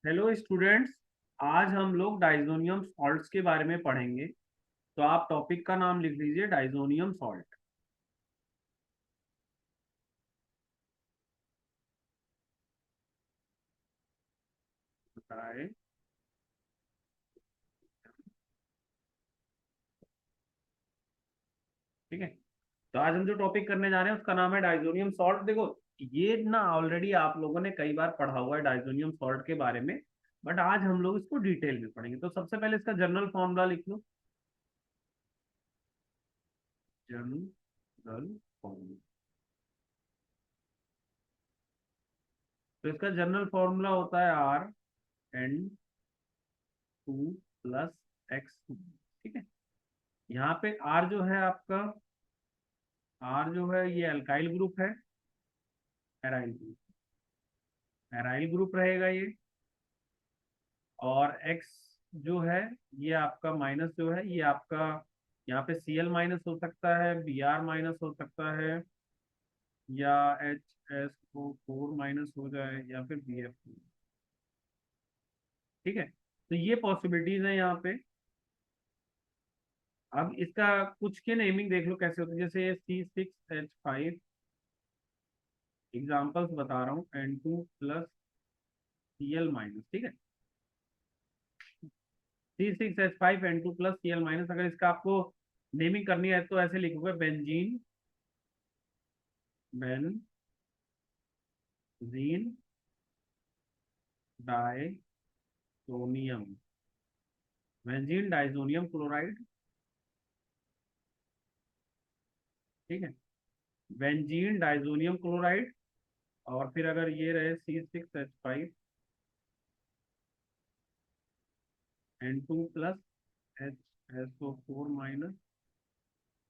Hello students. आज हम लोग डाइजोनियम सॉल्ट्स के बारे में पढ़ेंगे। तो आप टॉपिक का नाम लिख लीजिए, डाइजोनियम सॉल्ट। बताए। ठीक है। तो आज हम जो टॉपिक करने जा रहे हैं उसका नाम है डाइजोनियम सॉल्ट। देखो, ये ना ऑलरेडी आप लोगों ने कई बार पढ़ा हुआ है डाइजोनियम सॉल्ट के बारे में। बट आज हम लोग इसको डिटेल में पढ़ेंगे। तो सबसे पहले इसका जनरल फॉर्मूला लिख लो। General formula. तो इसका जनरल फॉर्मूला होता है N2 + X2। ठीक है। यहाँ पे R जो है आपका, R जो है ये अल्काइल ग्रुप है। एराइल ग्रुप, एराइल ग्रुप रहेगा ये। और X जो है, ये आपका माइनस जो है, ये आपका यहाँ पे Cl माइनस हो सकता है, Br माइनस हो सकता है, या HSO4 माइनस हो जाए, या फिर BF। ठीक है। तो ये पॉसिबिलिटीज है यहाँ पे। अब इसका कुछ के नेमिंग देख लो कैसे होती है। जैसे C6H5, एग्जाम्पल्स बता रहा हूँ, N2 + Cl-। ठीक है। C6H5 N2 + Cl-। अगर इसका आपको नेमिंग करनी है तो ऐसे लिखोगे, benzene, benzene diazonium, benzene diazonium chloride. ठीक है। Benzene diazonium chloride. और फिर अगर ये रहे C6H5N2 + HSO4-।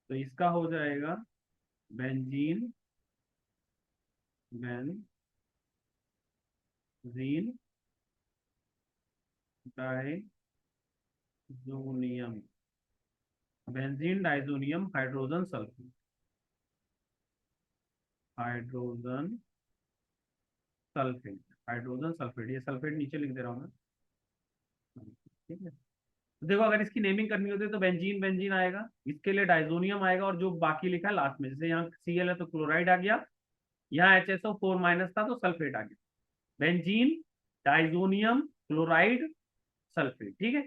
तो इसका हो जाएगा benzene, benzene diazonium, benzene diazonium hydrogen sulphate, hydrogen sulphate, hydrogen sulphate. ये सल्फेट नीचे लिख दे रहा हूँ मैं। ठीक है। तो देखो, अगर इसकी नेमिंग करनी होती है तो बेंजीन बेंजीन आएगा, इसके लिए डाइजोनियम आएगा, और जो बाकी लिखा है लास्ट में, जैसे यहाँ Cl है तो क्लोराइड आ गया, यहाँ HSO4- था तो सल्फेट आ गया। Benzene diazonium chloride sulphate. ठीक है।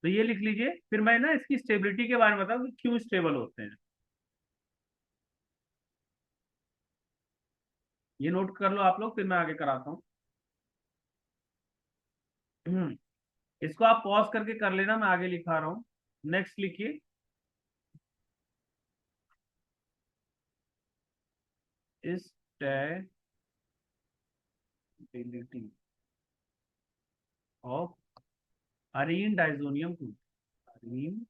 तो ये लिख लीजिए। फिर मैं ना इसकी स्टेबिलिटी के बारे में बताऊँ कि क्यों स्टेबल होते हैं। ये नोट कर लो आप लोग, फिर मैं आगे कराता हूँ। इसको आप पॉज करके कर लेना, मैं आगे लिखा रहा हूँ। नेक्स्ट लिखिए, stability of arene diazonium to, arene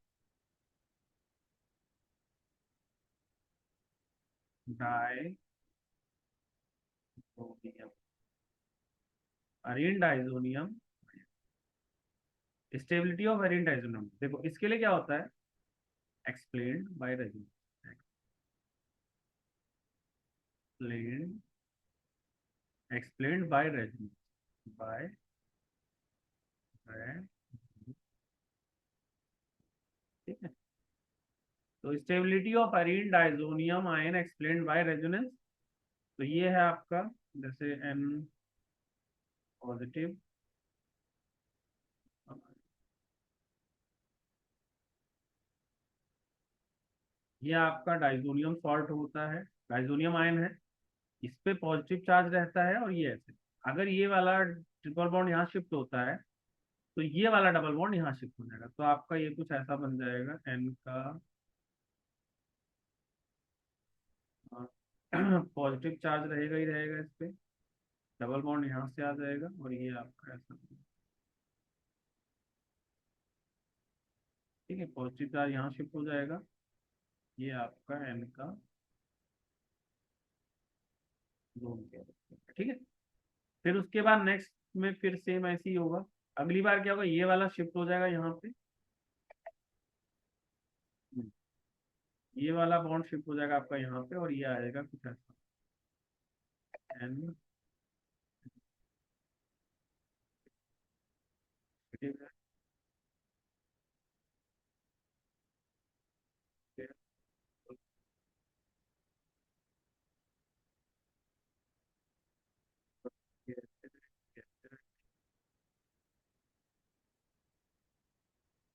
diazonium, arene diazonium, stability of arene diazonium. देखो इसके लिए क्या होता है, explained by resin, explained, explained by resin, by, ठीक है। तो stability of arene diazonium ion explained by resonance. तो ये है आपका, जैसे N पॉजिटिव, ये आपका डाइजोनियम सॉल्ट होता है, डाइजोनियम आयन है। इस पे पॉजिटिव चार्ज रहता है, और ये ऐसे, अगर ये वाला ट्रिपल बॉन्ड यहाँ शिफ्ट होता है तो ये वाला डबल बॉन्ड यहाँ शिफ्ट हो जाएगा। तो आपका ये कुछ ऐसा बन जाएगा, N का पॉजिटिव चार्ज रहेगा ही रहेगा इस पे, डबल बॉन्ड यहाँ से आ जाएगा, और ये आपका ऐसा। ठीक है। पॉजिटिव चार्ज यहाँ शिफ्ट हो जाएगा, ये आपका N का दोनों। ठीक है। फिर उसके बाद नेक्स्ट में फिर सेम ऐसे ही होगा। अगली बार क्या होगा, ये वाला शिफ्ट हो जाएगा यहाँ पे, ये वाला बॉन्ड शिफ्ट हो जाएगा आपका यहाँ पे, और ये आएगा कुछ ऐसा, N ठीक है, ठीक है, ठीक है।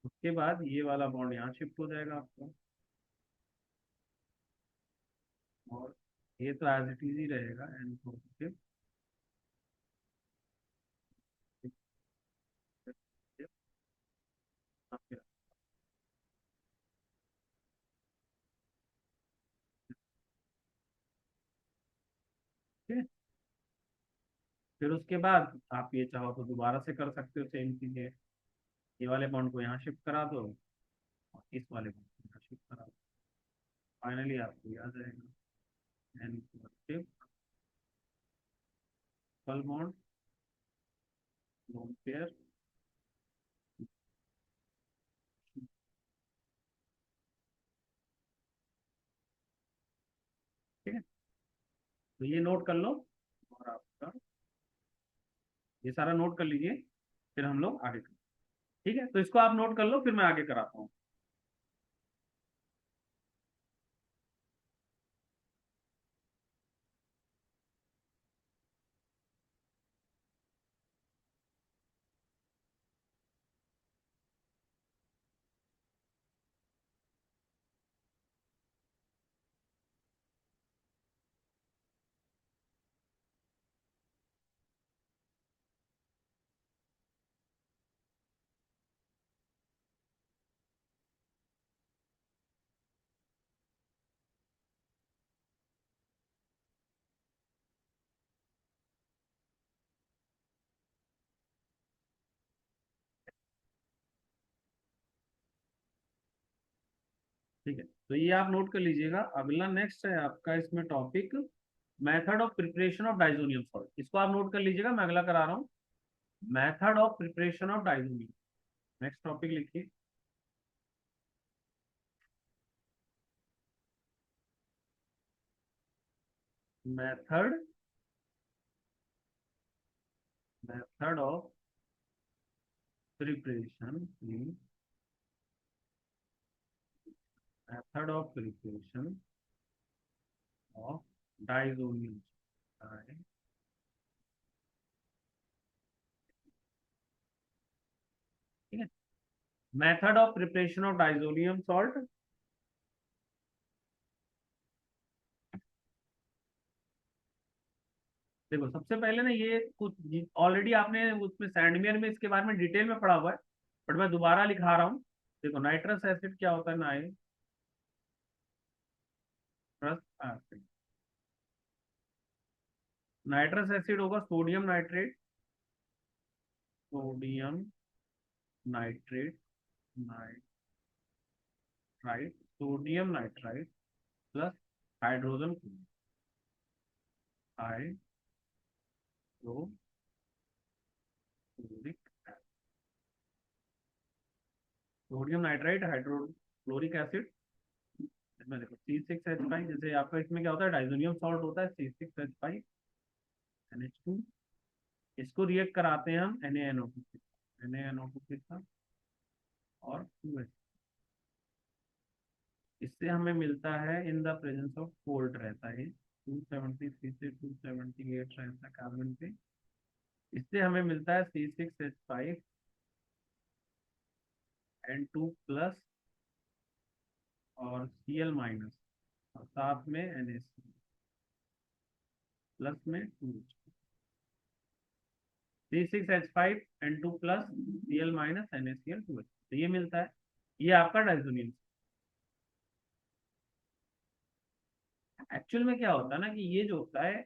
उसके बाद ये वाला बॉन्ड यहाँ शिफ्ट हो जाएगा आपका, और ये तो एज इट इज ही रहेगा एन पॉजिटिव। फिर उसके बाद आप ये चाहो तो दोबारा से कर सकते हो सेम चीजें, ये वाले बॉन्ड को यहाँ शिफ्ट करा दो और इस वाले बॉन्ड को यहाँ शिफ्ट करा दो, फाइनली आपको ये आ जाएगा N positive double bond lone pair. ठीक है, तो ये नोट कर लो, और आपका ये सारा नोट कर लीजिए, फिर हम लोग आगे करें। ठीक है, तो इसको आप नोट कर लो, फिर मैं आगे कराता हूँ। ठीक है, तो ये आप नोट कर लीजिएगा। अगला नेक्स्ट है आपका इसमें topic, method of preparation of diazonium salt. इसको आप नोट कर लीजिएगा, मैं अगला करा रहा हूँ, method of preparation of diazonium. Next topic लिखिए, method method of preparation, method of preparation of diazonium. ठीक है, method of preparation of diazonium salt. देखो, सबसे पहले ना ये कुछ ऑलरेडी आपने उसमें सैंडमियर में इसके बारे में डिटेल में पढ़ा हुआ है, बट मैं दोबारा लिखा रहा हूँ। देखो, नाइट्रस एसिड क्या होता है, नाइट्रस एसिड, नाइट्रस एसिड होगा sodium nitrate, sodium nitrate, nitrite, sodium nitrite plus hydrogen, hydrochloric, sodium nitrite hydrochloric acid. इसमें देखो C6H5, जैसे आपका इसमें क्या होता है, डाइजोनियम सॉल्ट होता है C6H5 NH2, इसको रिएक्ट कराते हैं हम NaNO2 के साथ, NaNO2 के साथ और 2H, इससे हमें मिलता है in the presence of cold रहता है 273 से 278 रहता है कार्बन पे, इससे हमें मिलता है C6H5N2 प्लस और Cl माइनस, और साथ में NaCl प्लस में 2H, C6H5N2 plus Cl minus NaCl 2H, तो ये मिलता है, ये आपका डाइजोनियम। एक्चुअल में क्या होता है ना कि ये जो होता है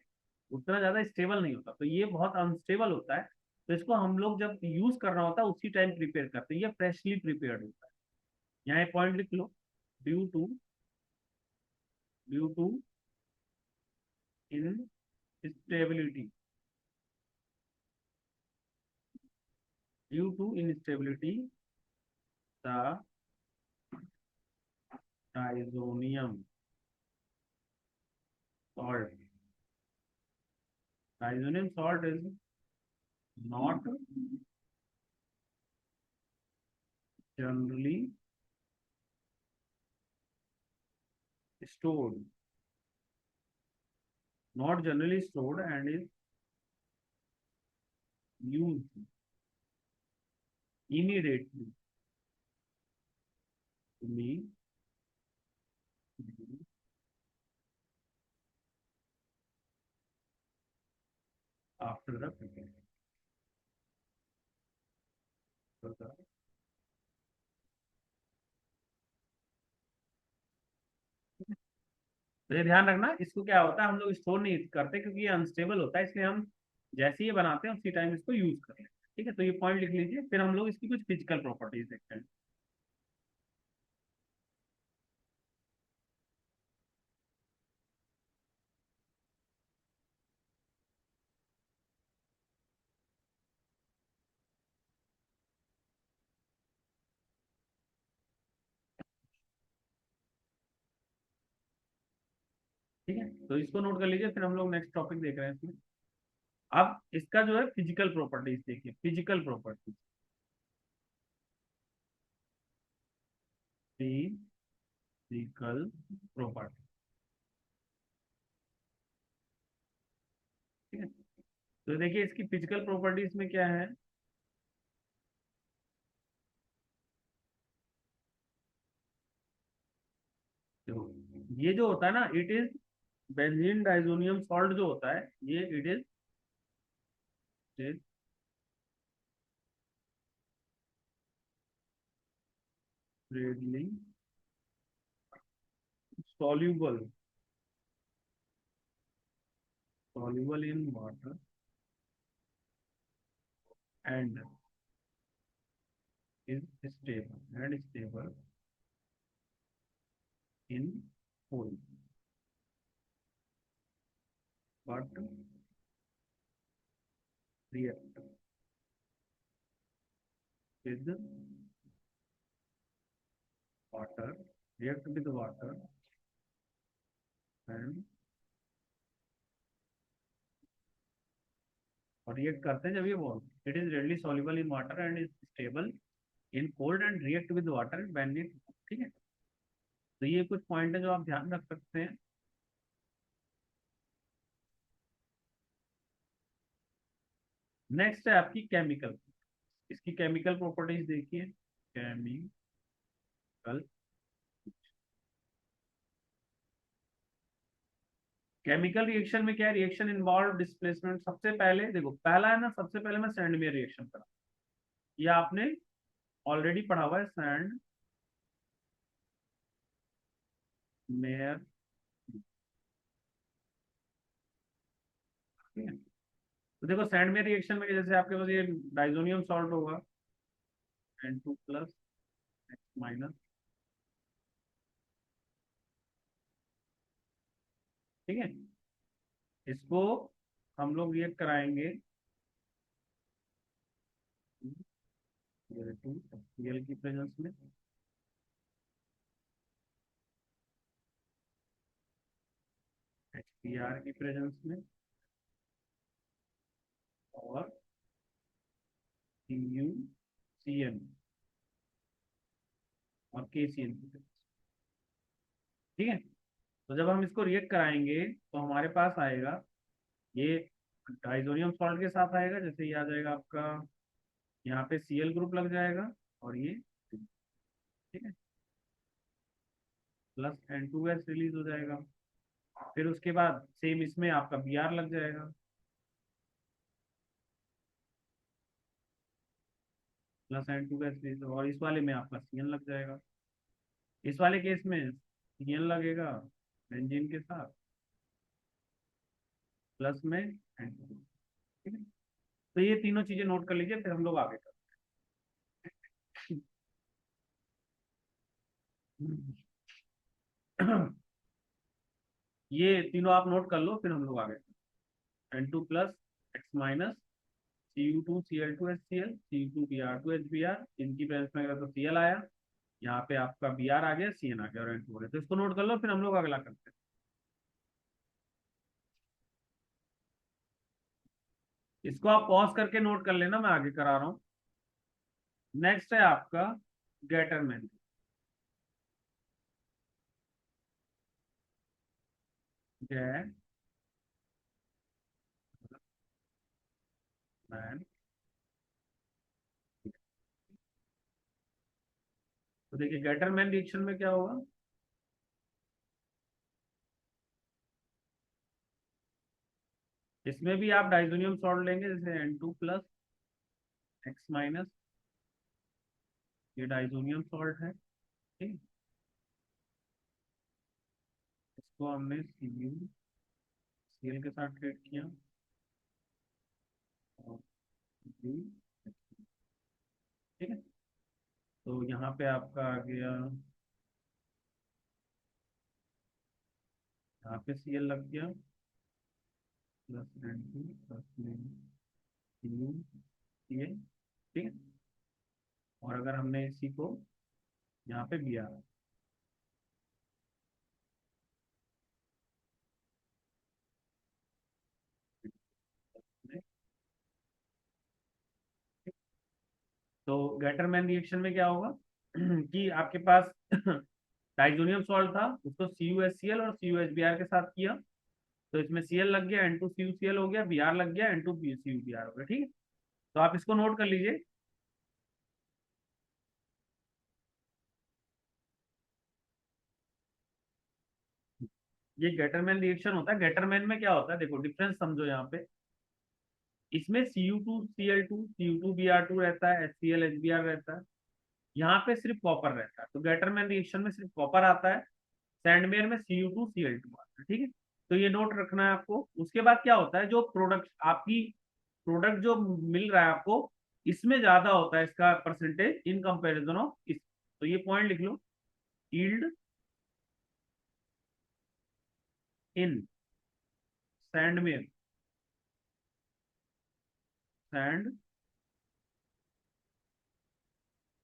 उतना ज्यादा स्टेबल नहीं होता, तो ये बहुत अनस्टेबल होता है, तो इसको हम लोग जब यूज करना होता है उसी टाइम प्रिपेयर करते हैं, ये फ्रेशली प्रिपेयर्ड होता है। यहाँ एक पॉइंट लिख लो, due to due to instability, due to instability the diazonium salt, diazonium salt is not generally stored, not generally stored and is used immediately to mean after the preparation. तो ये ध्यान रखना, इसको क्या होता है हम लोग स्टोर नहीं करते क्योंकि ये अनस्टेबल होता है, इसलिए हम जैसे ही ये बनाते हैं उसी टाइम इसको यूज कर लेते हैं। ठीक है, तो ये पॉइंट लिख लीजिए, फिर हम लोग इसकी कुछ फिजिकल प्रॉपर्टीज देखते हैं। ठीक है, तो इसको नोट कर लीजिए, फिर हम लोग नेक्स्ट टॉपिक देख रहे हैं इसमें। अब इसका जो है फिजिकल प्रॉपर्टीज देखिए, फिजिकल प्रॉपर्टीज, फिजिकल प्रॉपर्टी। ठीक है, तो देखिए इसकी फिजिकल प्रॉपर्टीज में क्या है। तो ये जो होता है ना, it is benzene diazonium salt जो होता है, ये it is readily soluble soluble in water and is stable in oil, but react with water react with water and और रिएक्ट करते हैं जब ये बॉल, it is readily soluble in water and is stable in cold and react with water when it। ठीक है, तो ये कुछ पॉइंट है जो आप ध्यान रख सकते हैं। नेक्स्ट है आपकी केमिकल, इसकी केमिकल प्रॉपर्टीज देखिए। केमिकल, केमिकल रिएक्शन में क्या है, रिएक्शन इन्वॉल्व डिस्प्लेसमेंट। सबसे पहले देखो, पहला है ना, सबसे पहले मैं सैंडमेयर रिएक्शन करा, ये आपने ऑलरेडी पढ़ा हुआ है, सैंड मेयर। ठीक है, तो देखो सैंडमेयर रिएक्शन में जैसे आपके पास ये डाइजोनियम सॉल्ट होगा, N2 प्लस एक्स माइनस। ठीक है, इसको हम लोग रिएक्ट कराएंगे Cl की प्रेजेंस में, HBr की प्रेजेंस में, और CuCN और KCN की presence। ठीक है, तो जब हम इसको रिएक्ट कराएंगे तो हमारे पास आएगा ये डाइजोनियम सॉल्ट के साथ आएगा, जैसे ये आ जाएगा आपका, यहाँ पे Cl ग्रुप लग जाएगा और ये। ठीक है, प्लस N2S रिलीज हो जाएगा, फिर उसके बाद सेम इसमें आपका Br लग जाएगा, प्लस N2S रिलीज, और इस वाले में आपका Cn लग जाएगा। इस वाले केस में Cn लगेगा बेंजीन के साथ, प्लस में N2। ठीक है, तो ये तीनों चीजें नोट कर लीजिए, फिर हम लोग आगे करते। ये तीनों आप नोट कर लो, फिर हम लोग आगे। N2 plus x minus Cu2Cl2HCl, Cu2Br2HBr, इनकी प्रेजेंस में अगर तो Cl आया, यहाँ पे आपका Br आ गया, Cn आ गया और N2 हो गया। तो इसको नोट कर लो, फिर हम लोग अगला करते हैं। इसको आप पॉज करके नोट कर लेना, मैं आगे करा रहा हूँ। नेक्स्ट है आपका गैटरमैन। गैटरमैन। तो देखिए गैटरमैन रिएक्शन में क्या होगा, इसमें भी आप डाइजोनियम सॉल्ट लेंगे, जैसे N2 प्लस एक्स माइनस, ये डाइजोनियम सॉल्ट है, ठीक। इसको हमने Cl के साथ ट्रीट किया, और ठीक है। तो यहाँ पे आपका आ गया, यहाँ पे Cl लग गया, प्लस N2 प्लस Cl, ठीक है। और अगर हमने इसी को यहाँ पे Br, तो गैटरमैन रिएक्शन में क्या होगा कि आपके पास डाइजोनियम सॉल्ट था, उसको CuHCl और CuHBr के साथ किया, तो इसमें Cl लग गया, N2CuCl हो गया, Br लग गया, N2CuBr हो गया, ठीक है। तो आप इसको नोट कर लीजिए। ये गैटरमैन रिएक्शन होता है। गैटरमैन में क्या होता है, देखो डिफरेंस समझो यहाँ पे, इसमें Cu2Cl2 Cu2Br2 रहता है, HCl HBr रहता है, यहाँ पे सिर्फ कॉपर रहता है। तो गैटरमैन रिएक्शन में सिर्फ कॉपर आता है, सैंडमेयर में Cu2Cl2 आता है, ठीक है। तो ये नोट रखना है आपको। उसके बाद क्या होता है, जो प्रोडक्ट आपकी, प्रोडक्ट जो मिल रहा है आपको, इसमें ज्यादा होता है इसका परसेंटेज इन कंपैरिजन ऑफ इस, तो ये पॉइंट लिख लो, yield in Sandmeyer, sand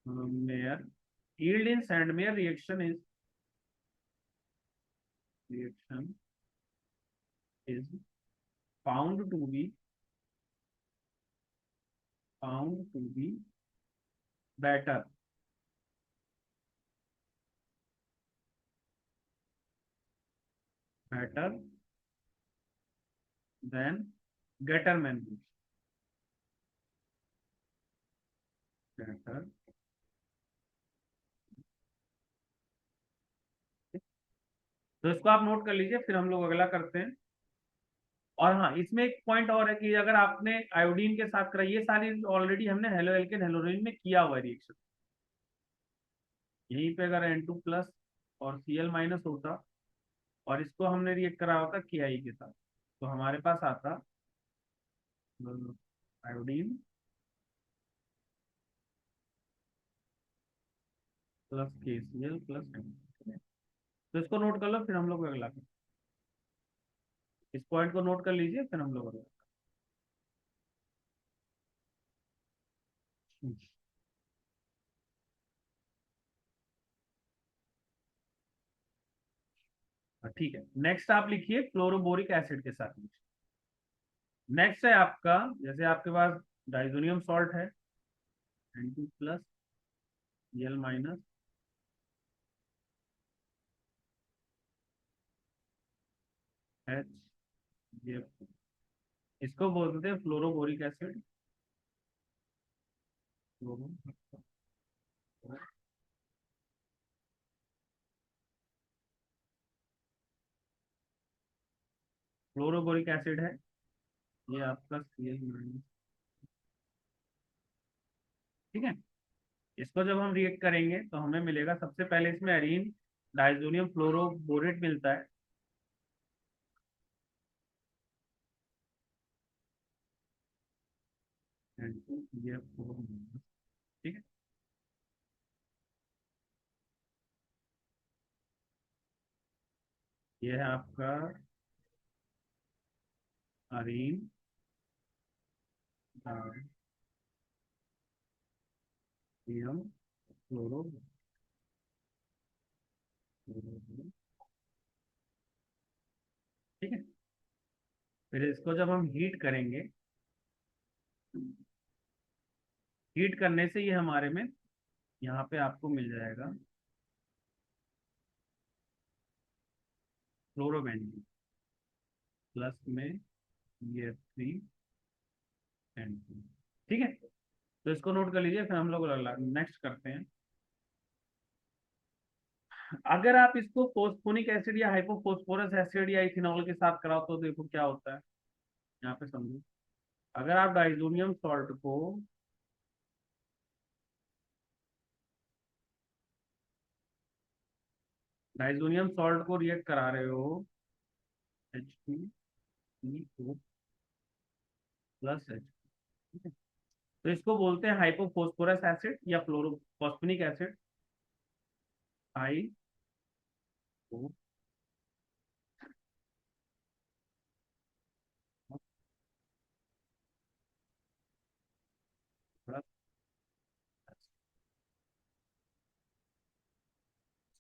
mayor, yield in Sandmeyer reaction is found to be, found to be better, better than Gattermann, better. तो इसको आप नोट कर लीजिए, फिर हम लोग अगला करते हैं। और हाँ, इसमें एक पॉइंट और है कि अगर आपने आयोडीन के साथ करा, ये सारी ऑलरेडी हमने हेलो एल्केन हेलोजन में किया हुआ रिएक्शन, यहीं पे अगर N2 प्लस और Cl माइनस होता, और इसको हमने रिएक्ट करा होता KI के साथ, तो हमारे पास आता iodine plus KCl plus N। तो इसको नोट कर लो, फिर हम लोग अगला करें। इस पॉइंट को नोट कर लीजिए, फिर हम लोग अगला। ठीक है, नेक्स्ट आप लिखिए फ्लोरोबोरिक एसिड के साथ। नेक्स्ट है आपका, जैसे आपके पास डाइजोनियम सॉल्ट है, N2 plus Cl minus HCl, इसको बोलते हैं फ्लोरोबोरिक एसिड। फ्लोरोबोरिक एसिड है, ये आपका Cl माइनस, ठीक है। इसको जब हम रिएक्ट करेंगे तो हमें मिलेगा, सबसे पहले इसमें एरीन डाइजोनियम फ्लोरोबोरेट मिलता है, N2CF4-, ठीक है। ये है आपका अरीन डाइजोनियम फ्लोरो, ठीक है। फिर इसको जब हम हीट करेंगे, हीट करने से ये हमारे में यहाँ पे आपको मिल जाएगा फ्लोरोबेंजीन प्लस में CF3 एंड 2। ठीक है, तो इसको नोट कर लीजिए, फिर हम लोग नेक्स्ट करते हैं। अगर आप इसको फोस्फोनिक एसिड या हाइपोफोस्फोरस एसिड या इथेनॉल के साथ कराओ तो देखो क्या होता है, यहाँ पे समझो। अगर आप डाइजोनियम सॉल्ट को रिएक्ट करा रहे हो H2CO प्लस H, ठीक है, तो इसको बोलते हैं हाइपोफोस्फोरस एसिड या फ्लोरोफॉस्फेनिक एसिड। हाई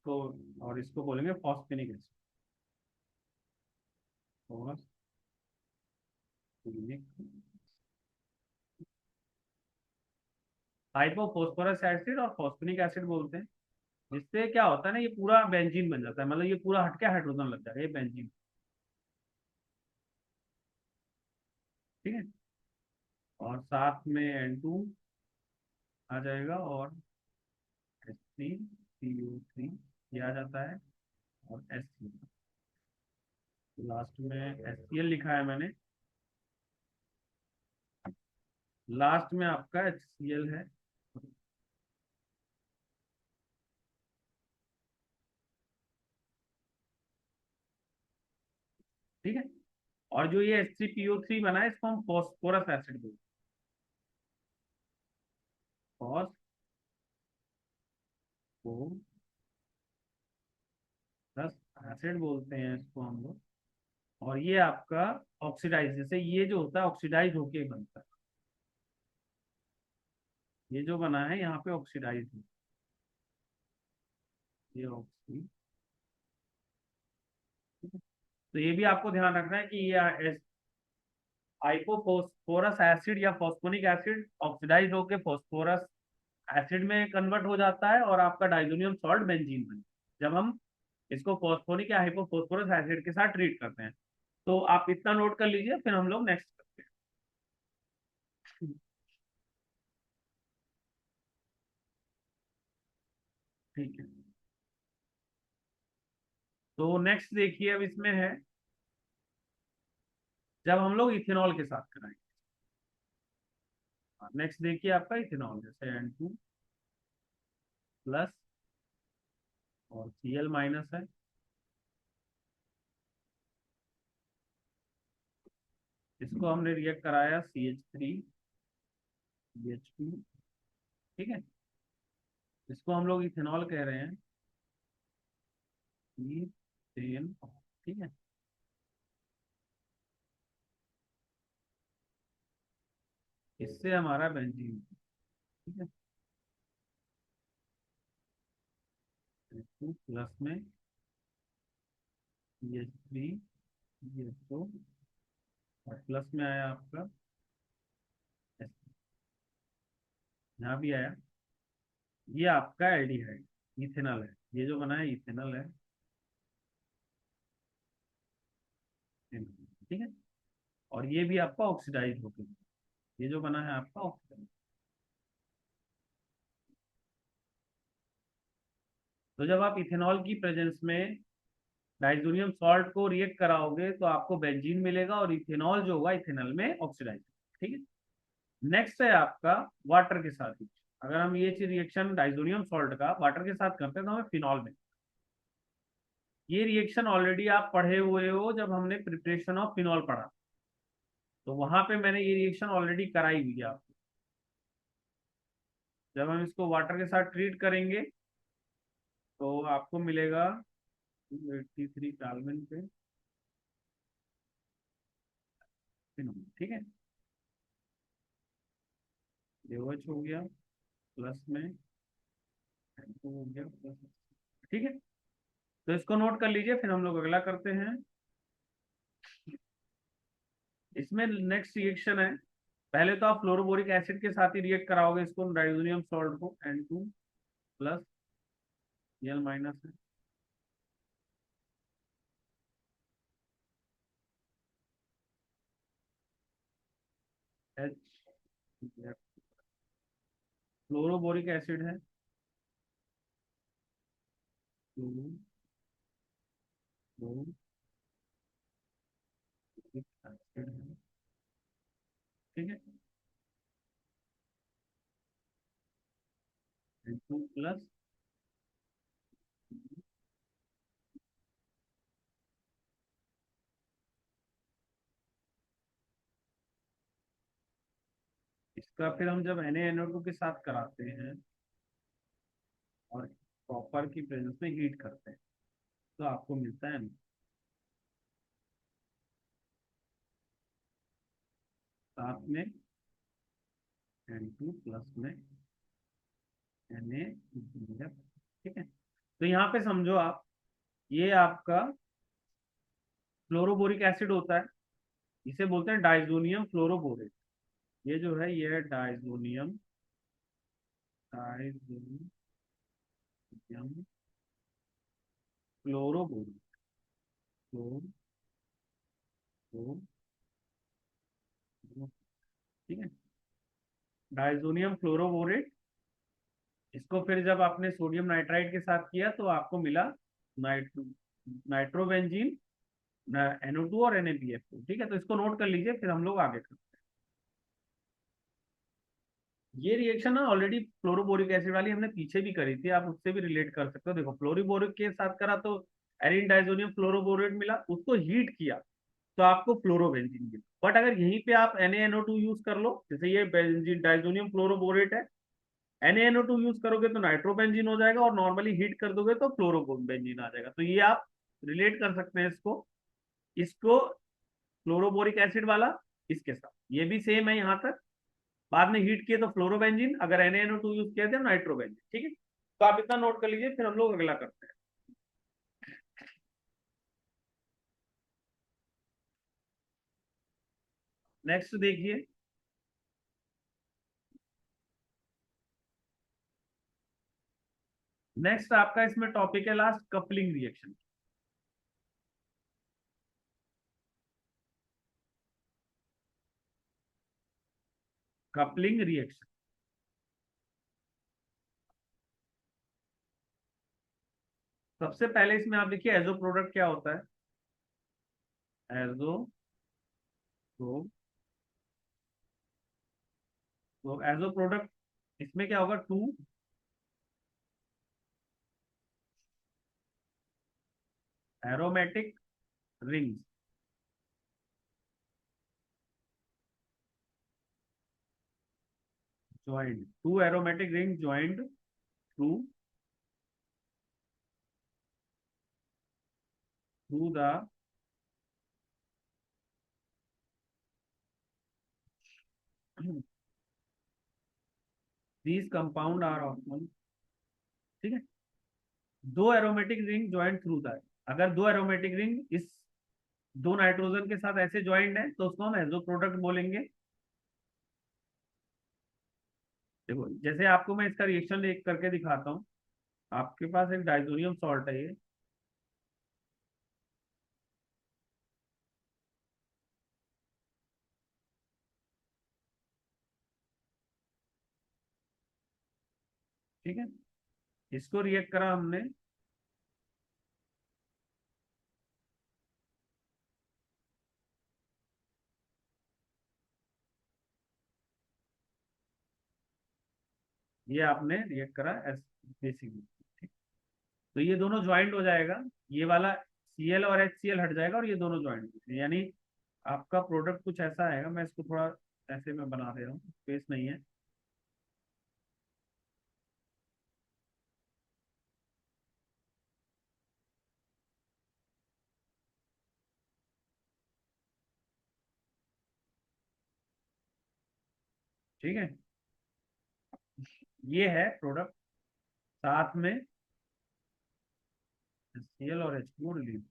इसको, और इसको बोलेंगे फॉस्फेनिक एसिड, फॉस्फेनिक। हाइपोफोस्फोरस एसिड और फॉस्फेनिक एसिड बोलते हैं, जिससे क्या होता है ना, ये पूरा बेंजीन बन जाता है, मतलब ये पूरा हटके हाइड्रोजन लग जाएगा, ये बेंजीन। ठीक है, और साथ में N2 आ जाएगा, और H3CO3 ये आ जाता है, और HCl, लास्ट में HCl लिखा है मैंने, लास्ट में आपका HCl है। ठीक है, और जो ये H3PO3 बना है इसको हम फॉस्फोरस एसिड बोलते हैं, फॉस्फोरस एसिड बोलते हैं इसको हम लोग। और ये आपका ऑक्सीडाइज, जैसे ये जो होता है ऑक्सीडाइज होके बनता है, ये जो बना है यहाँ पे ऑक्सीडाइज है, ये ऑक्सी। तो ये भी आपको ध्यान रखना है कि ये हाइपोफोस्फोरस एसिड या फॉस्फोनिक एसिड ऑक्सीडाइज होके फॉस्फोरस एसिड में कन्वर्ट हो जाता है, और आपका डाइजोनियम सॉल्ट बेंजीन बने जब हम इसको फॉस्फोनिक या हाइपोफोस्फोरस एसिड के साथ ट्रीट करते हैं। तो आप इतना नोट कर लीजिए, फिर हम लोग नेक्स्ट करते हैं। ठीक है, तो नेक्स्ट देखिए, अब इसमें है जब हम लोग इथेनॉल के साथ कराएंगे। नेक्स्ट देखिए आपका इथेनॉल, जैसे N2 प्लस और Cl माइनस है, इसको हमने रिएक्ट कराया CH3BH2। ठीक है, इसको हम लोग इथेनॉल कह रहे हैं, ईथेन। ठीक है, इससे हमारा बेंजीन। ठीक है, H2 प्लस में CH3BH2, और प्लस में आया आपका S, यहाँ भी आया, ये आपका एल्डिहाइड इथेनॉल है, ये जो बना है इथेनॉल है। ठीक है, और ये भी आपका ऑक्सीडाइज होकर, ये जो बना है आपका ऑक्सीडाइज। तो जब आप इथेनॉल की प्रेजेंस में डाइजोनियम सॉल्ट को रिएक्ट कराओगे तो आपको बेंजीन मिलेगा, और इथेनॉल जो होगा इथेनॉल में ऑक्सीडाइज। ठीक है, नेक्स्ट है आपका वाटर के साथ। अगर हम ये चीज रिएक्शन डाइजोनियम सॉल्ट का वाटर के साथ करते हैं तो हमें फिनॉल में, ये रिएक्शन ऑलरेडी आप पढ़े हुए हो जब हमने प्रिपरेशन ऑफ फिनॉल पढ़ा, तो वहां पे मैंने ये रिएक्शन ऑलरेडी कराई हुई है आपको। जब हम इसको वाटर के साथ ट्रीट करेंगे तो आपको मिलेगा 283 केल्विन पे फिनॉल। ठीक है, OH हो गया प्लस में N2 हो गया प्लस। ठीक है, तो इसको नोट कर लीजिए, फिर हम लोग अगला करते हैं। इसमें नेक्स्ट रिएक्शन है, पहले तो आप फ्लोरोबोरिक एसिड के साथ ही रिएक्ट कराओगे इसको, डाइजोनियम सॉल्ट को N2 प्लस Cl माइनस है, H फ्लोरोबोरिक एसिड है, फ्लोरोबोरिक एसिड है, ठीक है। टू प्लस, इसका फिर हम जब NaNO2 के साथ कराते हैं और कॉपर की प्रेजेंस में हीट करते हैं तो आपको मिलता है साथ में N2 प्लस में Na, ठीक है। तो यहाँ पे समझो आप, ये आपका फ्लोरोबोरिक एसिड होता है, इसे बोलते हैं डाइजोनियम फ्लोरोबोरेट। ये जो है ये है डाइजोनियम, डाइजोनियम फ्लोरोबोरेट, फ्लोरो, ठीक है, डाइजोनियम फ्लोरोबोरेट। इसको फिर जब आपने सोडियम नाइट्राइड के साथ किया तो आपको मिला नाइट्रो नाइट्रोबेंजीन, NO2 और NaBF2, ठीक है। तो इसको नोट कर लीजिए, फिर हम लोग आगे करते हैं। ये रिएक्शन ना ऑलरेडी फ्लोरोबोरिक एसिड वाली हमने पीछे भी करी थी, आप उससे भी रिलेट कर सकते हो। देखो फ्लोरोबोरिक के साथ करा तो एरिन डाइजोनियम फ्लोरोबोरेट मिला, उसको हीट किया तो आपको फ्लोरोबेंजीन मिला। बट अगर यहीं पे आप NaNO2 यूज कर लो, जैसे ये बेंजीन डाइजोनियम फ्लोरोबोरेट है, NaNO2 यूज करोगे तो नाइट्रोबेंजीन हो जाएगा, और नॉर्मली हीट कर दोगे तो फ्लोरोबेंजीन आ जाएगा। तो ये आप रिलेट कर सकते हैं इसको, इसको फ्लोरोबोरिक एसिड वाला इसके साथ, ये भी सेम है यहाँ तक। बाद में हीट किए तो फ्लोरोबेंजीन, अगर NaNO2 यूज किया तो नाइट्रोबेंजीन, ठीक है। तो आप इतना नोट कर लीजिए, फिर हम लोग अगला करते हैं। नेक्स्ट देखिए, नेक्स्ट आपका इसमें टॉपिक है last, coupling reaction. Coupling reaction, सबसे पहले इसमें आप देखिए एजो प्रोडक्ट क्या होता है। एजो, तो एजो प्रोडक्ट इसमें क्या होगा, two aromatic rings joint, two aromatic ring joint through through the these compound are often, ठीक है। दो aromatic ring joint through the, अगर दो एरोमेटिक रिंग इस दो नाइट्रोजन के साथ ऐसे ज्वाइंट है तो उसको हम एजो प्रोडक्ट बोलेंगे। देखो जैसे आपको मैं इसका रिएक्शन एक करके दिखाता हूँ। आपके पास एक डाइजोनियम सॉल्ट है ये, ठीक है। इसको रिएक्ट करा हमने, ये आपने रिएक्ट करा बेसिकली, ठीक। तो ये दोनों ज्वाइंट हो जाएगा, ये वाला Cl और HCl हट जाएगा और ये दोनों ज्वाइंट, यानी आपका प्रोडक्ट कुछ ऐसा आएगा। मैं इसको थोड़ा ऐसे में बना दे रहा हूँ, स्पेस नहीं है, ठीक है। ये है प्रोडक्ट, साथ में Cl और H2 रिलीज,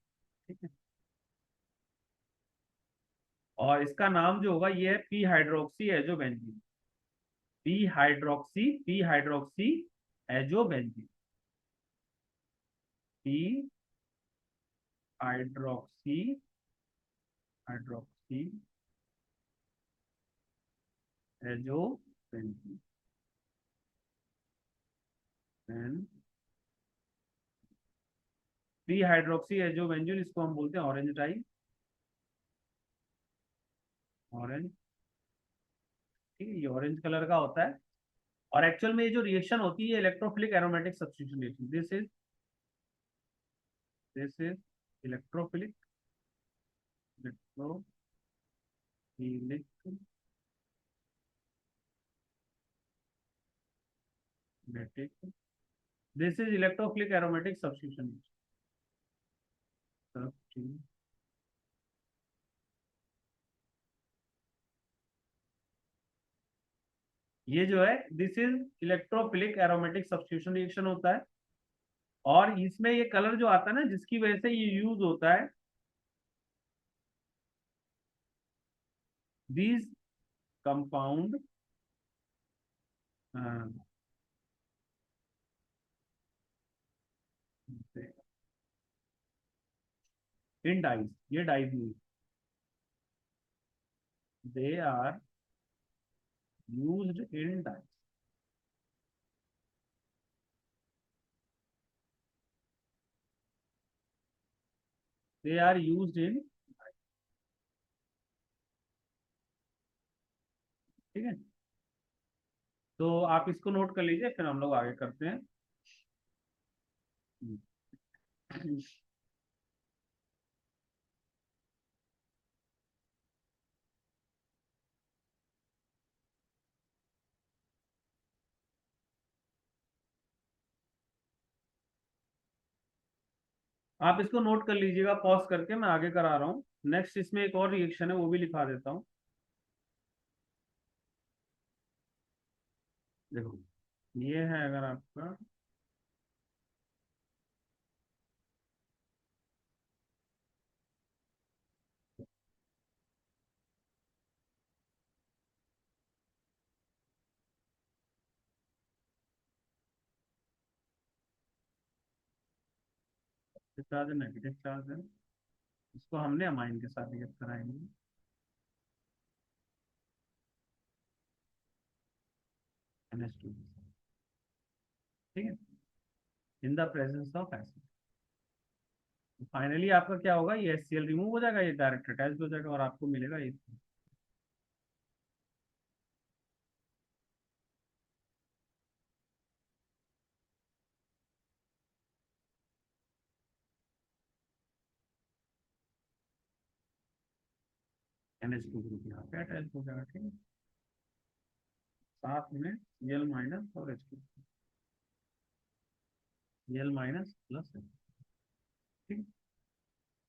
ठीक है। और इसका नाम जो होगा ये है P hydroxy azobenzene, P hydroxy azobenzene, P hydroxy, hydroxy azobenzene and P hydroxy azobenzene, इसको हम बोलते हैं ऑरेंज डाई, ऑरेंज। ठीक है, ये ऑरेंज कलर का होता है। और एक्चुअल में ये जो रिएक्शन होती है electrophilic aromatic substitution reaction, this is electrophilic, electrophilic aromatic, this is electrophilic aromatic substitution. ये जो है this is electrophilic aromatic substitution reaction होता है। और इसमें ये कलर जो आता है ना, जिसकी वजह से ये यूज होता है, दीज कंपाउंड इन डाइज, ये dyes use, they are used in dyes, they are used in, ठीक है। तो आप इसको नोट कर लीजिए, फिर हम लोग आगे करते हैं। आप इसको नोट कर लीजिएगा, पॉज करके मैं आगे करा रहा हूँ। नेक्स्ट इसमें एक और रिएक्शन है, वो भी लिखा देता हूँ। देखो, ये है अगर आपका, चार्ज नेगेटिव चार्ज है, इसको हमने अमाइन के साथ रिएक्ट कराएंगे, NH2, ठीक है, in the presence of acid. Finally आपका क्या होगा, ये HCl रिमूव हो जाएगा, ये डायरेक्ट अटैच हो जाएगा और आपको मिलेगा ये NH2 ग्रुप यहाँ पे अटैच हो जाएगा, ठीक है। साथ में Cl माइनस और H2, Cl माइनस प्लस, ठीक।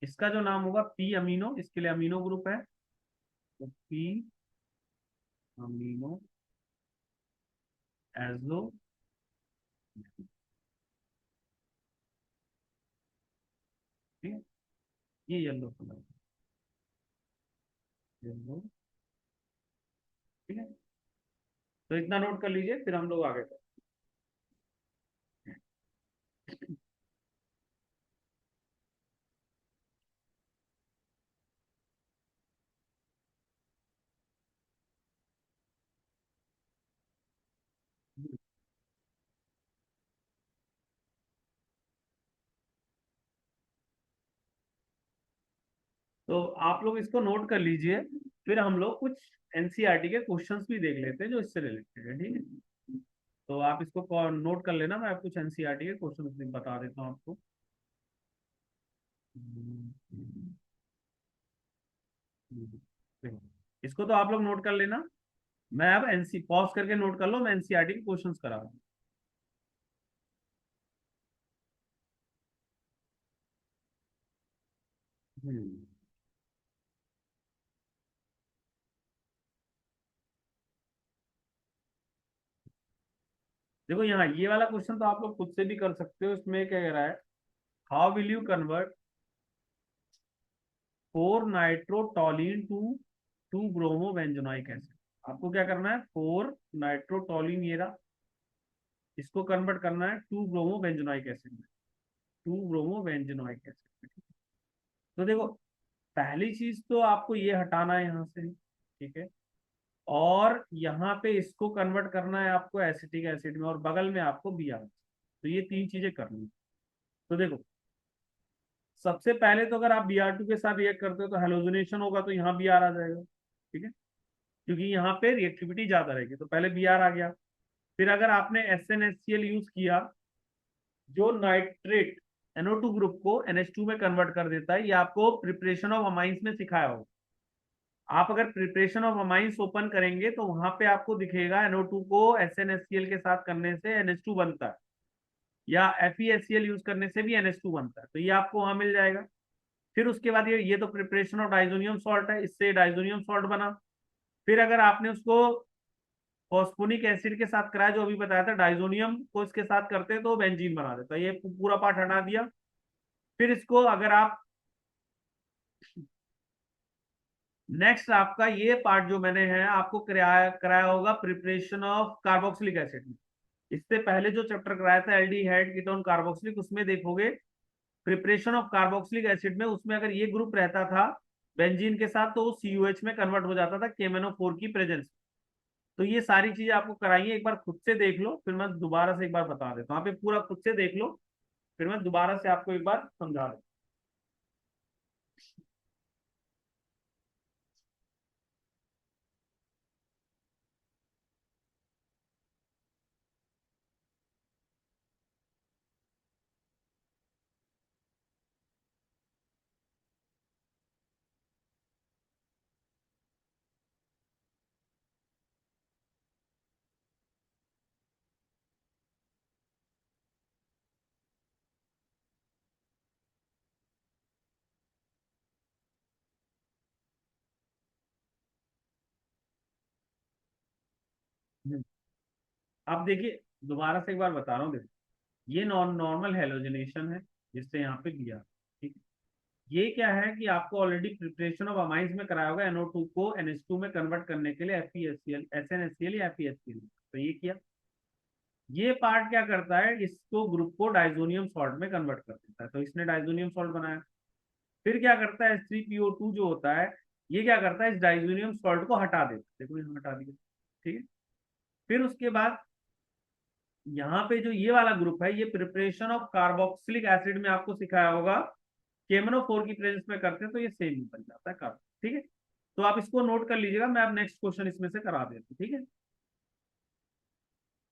इसका जो नाम होगा पी अमीनो, इसके लिए अमीनो ग्रुप है, तो पी अमीनो एजो, ठीक है। ये येलो कलर, येलो, ठीक है। तो इतना नोट कर लीजिए, फिर हम लोग आगे करते हैं। तो आप लोग इसको नोट कर लीजिए, फिर हम लोग कुछ एनसीईआरटी के क्वेश्चंस भी देख लेते हैं जो इससे रिलेटेड है, ठीक है। तो आप इसको नोट कर लेना, मैं कुछ एनसीईआरटी के क्वेश्चंस बता देता हूँ आपको। देखो, इसको तो आप लोग नोट कर लेना, मैं अब एनसी पॉज करके नोट कर लो, मैं एनसीईआरटी के क्वेश्चंस करा रहा हूँ। हम्म। देखो यहाँ ये वाला क्वेश्चन तो आप लोग खुद से भी कर सकते हो, इसमें क्या कह रहा है, how will you convert 4 nitrotoluene to 2 bromo benzoic acid. आपको क्या करना है, 4 नाइट्रोटोलीन, ये रहा, इसको कन्वर्ट करना है टू ब्रोमो बेंजोनोइक एसिड में, टू ब्रोमो बेंजोनोइक एसिड में। तो देखो, पहली चीज तो आपको ये हटाना है यहाँ से, ठीक है, और यहाँ पे इसको कन्वर्ट करना है आपको एसिटिक एसिड में, और बगल में आपको बी आर। तो ये तीन चीजें करनी है। तो देखो, सबसे पहले तो अगर आप Br2 के साथ रिएक्ट करते हो तो हेलोजनेशन होगा, तो यहाँ Br आ जाएगा, ठीक है, क्योंकि यहाँ पे रिएक्टिविटी ज्यादा रहेगी, तो पहले Br आ गया। फिर अगर आपने SnHCl यूज किया, जो नाइट्रेट NO2 ग्रुप को NH2 में कन्वर्ट कर देता है, ये आपको प्रिपरेशन ऑफ अमाइंस में सिखाया होगा। आप अगर प्रिपरेशन ऑफ अमाइंस ओपन करेंगे तो वहां पे आपको दिखेगा NO2 को SnHCl के साथ करने से NH2 बनता है, या FeHCl यूज करने से भी NH2 बनता है, तो ये आपको वहां मिल जाएगा। फिर उसके बाद ये तो प्रिपरेशन ऑफ डाइजोनियम सॉल्ट है, इससे डाइजोनियम सॉल्ट बना। फिर अगर आपने उसको फॉस्फोनिक एसिड के साथ कराया, जो अभी बताया था, डाइजोनियम को इसके साथ करते हैं तो बेंजीन बना देता है, ये पूरा पार्ट हटा दिया। फिर इसको अगर आप, नेक्स्ट आपका ये पार्ट जो मैंने है आपको कराया कराया होगा प्रिपरेशन ऑफ कार्बोक्सिलिक एसिड में। इससे पहले जो चैप्टर कराया था एल्डिहाइड कीटोन कार्बोक्सिलिक, उसमें देखोगे प्रिपरेशन ऑफ कार्बोक्सिलिक एसिड में, उसमें अगर ये ग्रुप रहता था बेंजीन के साथ तो वो COH में कन्वर्ट हो जाता था KMnO4 की प्रेजेंस। तो ये सारी चीजें आपको कराइए, एक बार खुद से देख लो, फिर मैं दोबारा से एक बार बता देता हूँ, आप ये पूरा खुद से देख लो, फिर मैं दोबारा से आपको एक बार समझा देता हूँ। अब देखिए, दोबारा से एक बार बता रहा हूँ, देखो, ये नॉर्मल हेलोजनेशन है जिससे यहाँ पे दिया, ठीक है। ये क्या है कि आपको ऑलरेडी प्रिपरेशन ऑफ अमाइंस में कराया होगा NO2 को NH2 में कन्वर्ट करने के लिए, FeHCl SnHCl या FeHCl, तो ये किया। ये पार्ट क्या करता है, इसको ग्रुप को डाइजोनियम सॉल्ट में कन्वर्ट कर देता है, तो इसने डाइजोनियम सॉल्ट बनाया। फिर क्या करता है, H3PO2 जो होता है, ये क्या करता है, इस डाइजोनियम सॉल्ट को हटा देता है, देखो यहाँ हटा दिया, ठीक है। फिर उसके बाद यहाँ पे जो ये वाला ग्रुप है, ये प्रिपरेशन ऑफ कार्बोक्सिलिक एसिड में आपको सिखाया होगा, KMnO4 की प्रेजेंस में करते हैं तो ये सेम ही बन जाता है कार्बन, ठीक है। तो आप इसको नोट कर लीजिएगा, मैं अब नेक्स्ट क्वेश्चन इसमें से करा देता हूँ, ठीक है।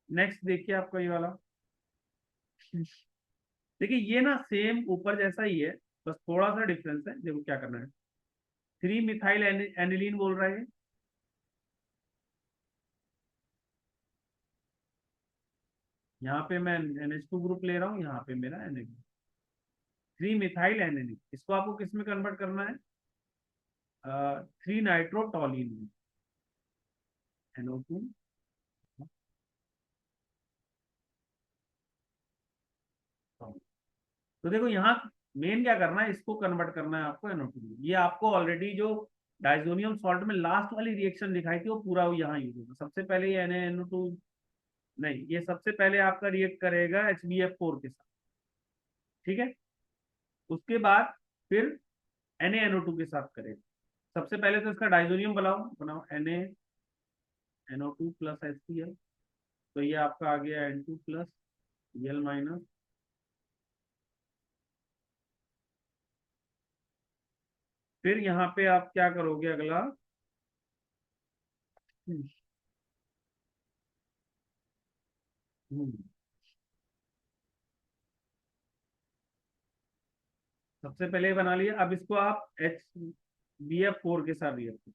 नेक्स्ट देखिए आपका ये वाला, देखिए ये ना सेम ऊपर जैसा ही है, बस थोड़ा सा डिफरेंस है, देखो क्या करना है। 3 मिथाइल एनिलीन बोल रहा है, यहाँ पे मैं NH2 ग्रुप ले रहा हूँ, यहाँ पे मेरा एनिलीन, 3 मिथाइल एनिलीन, इसको आपको किस में कन्वर्ट करना है, 3 नाइट्रोटोलीन में, NO2। तो देखो यहाँ मेन क्या करना है, इसको कन्वर्ट करना है आपको NO2 में। ये आपको ऑलरेडी जो डाइजोनियम सॉल्ट में लास्ट वाली रिएक्शन दिखाई थी वो पूरा यहाँ यूज होगा। सबसे पहले ये NaNO2, नहीं, ये सबसे पहले आपका रिएक्ट करेगा HbF4 के साथ, ठीक है। उसके बाद फिर NaNO2 के साथ करेगा। सबसे पहले तो इसका डाइजोनियम बनाओ बनाओ, NaNO2 प्लस HCl, तो ये आपका आ गया N2 प्लस Cl माइनस। फिर यहाँ पे आप क्या करोगे अगला, हम्म, हम्म, सबसे पहले बना लिया, अब इसको आप HbF4 के साथ रिएक्ट,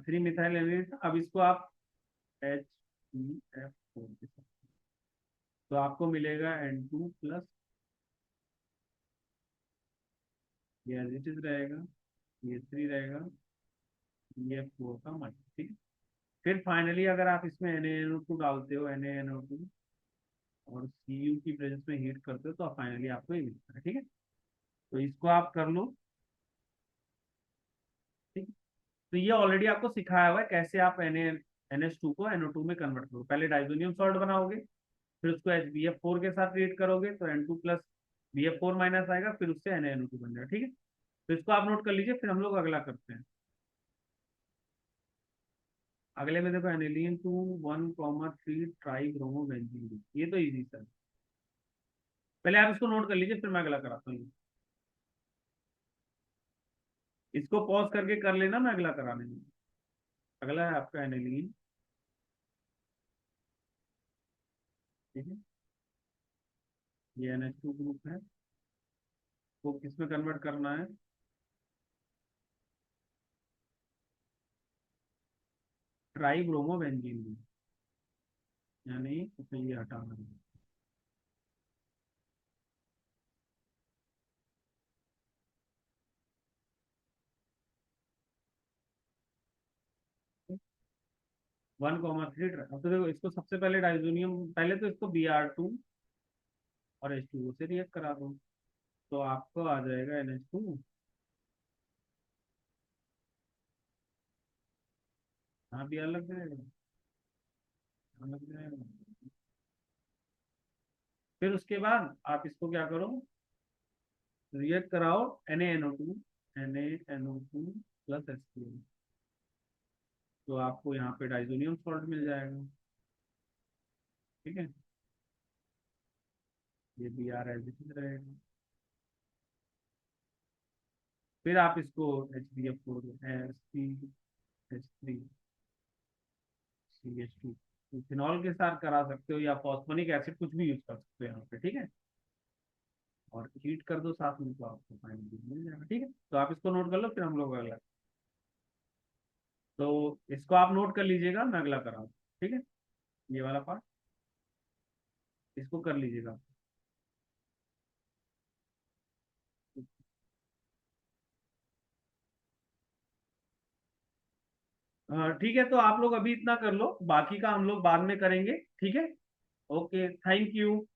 3 मिथाइल, अब इसको आप HbF4 के साथ, तो आपको मिलेगा N2 प्लस, ये एज इट इज रहेगा, ये 3 रहेगा, ये 4 का माइनस, ठीक है। फिर फाइनली अगर आप इसमें NaNO2 डालते हो, NaNO2, और Cu की प्रेजेंस में हीट करते हो, तो फाइनली आपको ये मिलता है, ठीक है। तो इसको आप कर लो। ठीक। तो ये ऑलरेडी आपको सिखाया हुआ है कैसे आप NH2 को NO2 में कन्वर्ट करो। पहले डाइजोनियम सॉल्ट बनाओगे, फिर उसको HbF4 के साथ रिएक्ट करोगे तो N2 प्लस BF4 माइनस आएगा, फिर उससे NaNO2 बन जाएगा। ठीक है, तो इसको आप नोट कर लीजिए, फिर हम लोग अगला करते हैं। अगले में देखो aniline to 1,3 tribromobenzene, ये तो इजी सर। पहले आप इसको नोट कर लीजिए, फिर मैं अगला कराता हूँ। इसको पॉज करके कर लेना, मैं अगला कराने में। अगला है आपका एनिलीन। ठीक है, ये NH2 ग्रुप है, वो किस में कन्वर्ट करना है? ट्राई ब्रोमो बेंजीन में, यानी इसे ये हटाना है। 1,3। अब तो देखो इसको सबसे पहले डाइजोनियम, पहले तो इसको Br2 और H2O से रिएक्ट करा दो, तो आपको आ जाएगा NH2। हाँ Br लग जाएगा, लग जाएगा। फिर उसके बाद आप इसको क्या करो, रिएक्ट कराओ NaNO2, NaNO2 प्लस H2O, तो आपको यहाँ पे डाइजोनियम सॉल्ट मिल जाएगा। ठीक है, ये Br एज इट इज रहेगा। फिर आप इसको HbF4 SCH3CH2 फिनॉल के साथ करा सकते हो, या फॉस्फोनिक एसिड कुछ भी यूज कर सकते हो यहाँ पे। ठीक है, और हीट कर दो साथ में, तो आपको फाइनली मिल जाएगा। ठीक है, तो आप इसको नोट कर लो, फिर हम लोग अगला। तो इसको आप नोट कर लीजिएगा, मैं अगला कराऊँ। ठीक है, ये वाला पार्ट इसको कर लीजिएगा। हाँ ठीक है, तो आप लोग अभी इतना कर लो, बाकी का हम लोग बाद में करेंगे। ठीक है, ओके, थैंक यू।